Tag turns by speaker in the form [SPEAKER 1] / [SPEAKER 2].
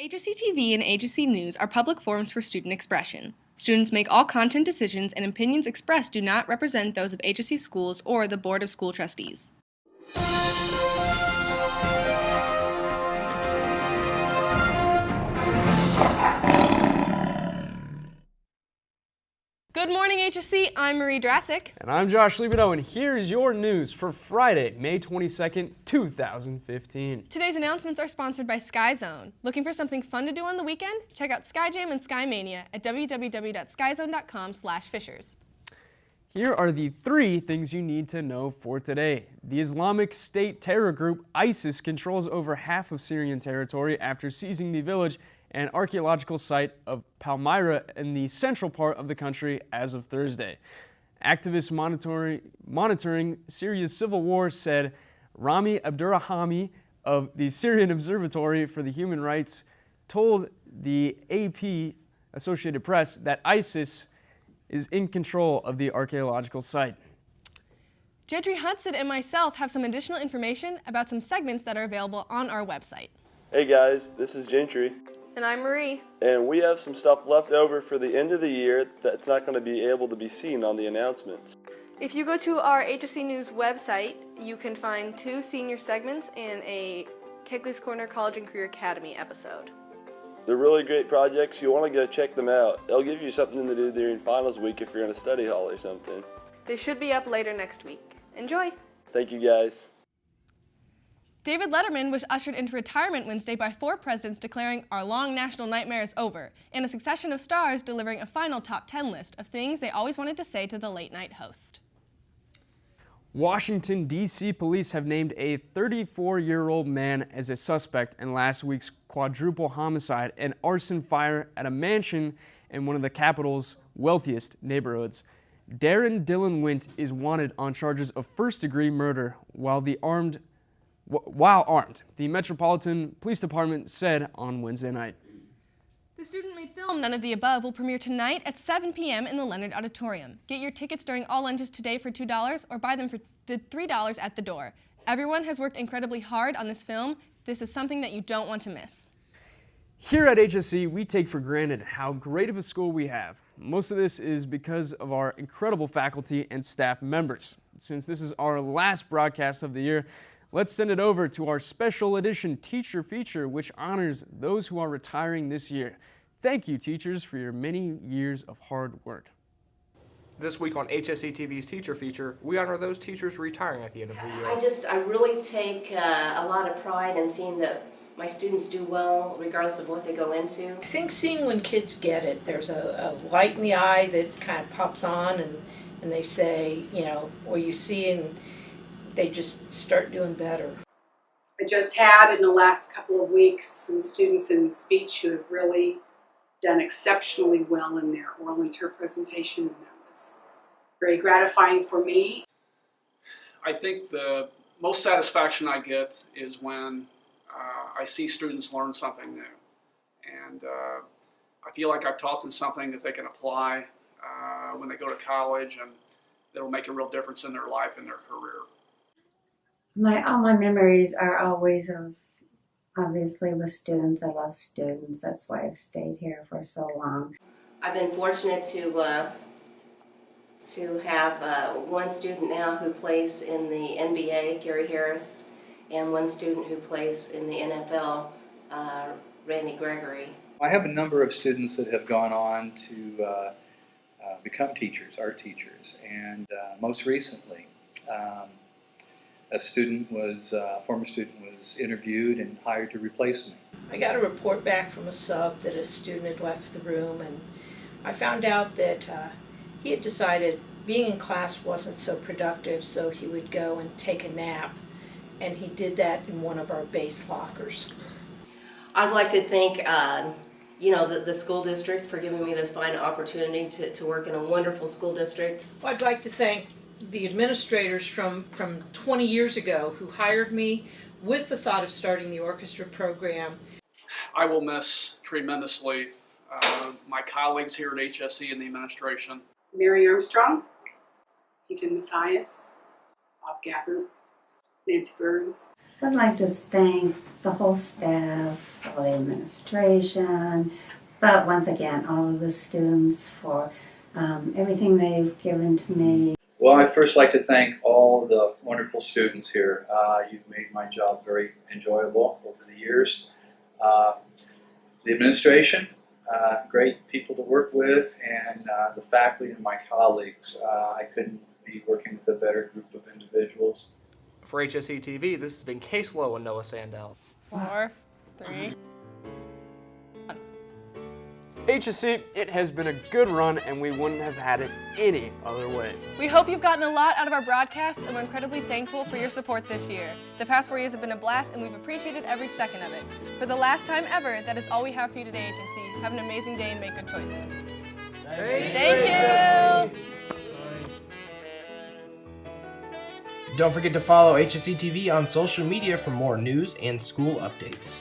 [SPEAKER 1] HSC TV and HSC News are public forums for student expression. Students make all content decisions, and opinions expressed do not represent those of HSC schools or the Board of School Trustees. Good morning, HSC. I'm Marie Drassic.
[SPEAKER 2] And I'm Josh Libido, and here is your news for Friday, May 22nd, 2015.
[SPEAKER 1] Today's announcements are sponsored by Sky Zone. Looking for something fun to do on the weekend? Check out Skyjam and Skymania at www.skyzone.com/fishers.
[SPEAKER 2] Here are the 3 things you need to know for today. The Islamic State terror group ISIS controls over half of Syrian territory after seizing the village and archaeological site of Palmyra in the central part of the country as of Thursday. Activists monitoring Syria's civil war said Rami Abdurrahami of the Syrian Observatory for the Human Rights told the AP Associated Press that ISIS is in control of the archaeological site.
[SPEAKER 1] Gentry Hudson and myself have some additional information about some segments that are available on our website.
[SPEAKER 3] Hey guys, this is Gentry.
[SPEAKER 1] And I'm Marie.
[SPEAKER 3] And we have some stuff left over for the end of the year that's not going to be able to be seen on the announcements.
[SPEAKER 1] If you go to our HSC News website, you can find 2 senior segments and a Kegley's Corner College and Career Academy episode.
[SPEAKER 3] They're really great projects. You want to go check them out. They'll give you something to do during finals week if you're in a study hall or something.
[SPEAKER 1] They should be up later next week. Enjoy!
[SPEAKER 3] Thank you guys.
[SPEAKER 1] David Letterman was ushered into retirement Wednesday by 4 presidents declaring our long national nightmare is over, and a succession of stars delivering a final top 10 list of things they always wanted to say to the late-night host.
[SPEAKER 2] Washington, D.C. police have named a 34-year-old man as a suspect in last week's quadruple homicide and arson fire at a mansion in one of the capital's wealthiest neighborhoods. Darren Dillon Wint is wanted on charges of first-degree murder while armed, the Metropolitan Police Department said on Wednesday night.
[SPEAKER 1] The student-made film None of the Above will premiere tonight at 7 p.m. in the Leonard Auditorium. Get your tickets during all lunches today for $2 or buy them for the $3 at the door. Everyone has worked incredibly hard on this film. This is something that you don't want to miss.
[SPEAKER 2] Here at HSC, we take for granted how great of a school we have. Most of this is because of our incredible faculty and staff members. Since this is our last broadcast of the year, let's send it over to our special edition teacher feature, which honors those who are retiring this year. Thank you, teachers, for your many years of hard work.
[SPEAKER 4] This week on HSC TV's Teacher Feature, we honor those teachers retiring at the end of the year.
[SPEAKER 5] I really take a lot of pride in seeing that my students do well, regardless of what they go into.
[SPEAKER 6] I think seeing when kids get it, there's a light in the eye that kind of pops on, and they say, or you see, and they just start doing better.
[SPEAKER 7] I just had in the last couple of weeks some students in speech who have really done exceptionally well in their oral interpretation presentation, and that was very gratifying for me.
[SPEAKER 8] I think the most satisfaction I get is when I see students learn something new, and I feel like I've taught them something that they can apply when they go to college, and that'll make a real difference in their life and their career.
[SPEAKER 9] All my memories are always obviously with students. I love students. That's why I've stayed here for so long.
[SPEAKER 5] I've been fortunate to have one student now who plays in the NBA, Gary Harris, and one student who plays in the NFL, Randy Gregory.
[SPEAKER 10] I have a number of students that have gone on to become teachers, art teachers, and most recently, a former student was interviewed and hired to replace me.
[SPEAKER 6] I got a report back from a sub that a student had left the room, and I found out that he had decided being in class wasn't so productive, so he would go and take a nap, and he did that in one of our base lockers.
[SPEAKER 5] I'd like to thank the school district for giving me this fine opportunity to work in a wonderful school district.
[SPEAKER 6] Well, I'd like to thank the administrators from 20 years ago who hired me with the thought of starting the orchestra program.
[SPEAKER 8] I will miss tremendously my colleagues here at HSC and the administration.
[SPEAKER 7] Mary Armstrong, Ethan Mathias, Bob Gabbard, Nancy Burns.
[SPEAKER 9] I'd like to thank the whole staff, all the administration, but once again, all of the students for everything they've given to me.
[SPEAKER 10] Well, I'd first like to thank all the wonderful students here. You've made my job very enjoyable over the years. The administration, great people to work with, and the faculty and my colleagues. I couldn't be working with a better group of individuals.
[SPEAKER 4] For HSE TV, this has been Case Lowe and Noah Sandell.
[SPEAKER 1] 4, 3.
[SPEAKER 2] HSC, it has been a good run, and we wouldn't have had it any other way.
[SPEAKER 1] We hope you've gotten a lot out of our broadcasts, and we're incredibly thankful for your support this year. The past 4 years have been a blast, and we've appreciated every second of it. For the last time ever, that is all we have for you today, HSC. Have an amazing day and make good choices. Thank you.
[SPEAKER 11] Don't forget to follow HSE TV on social media for more news and school updates.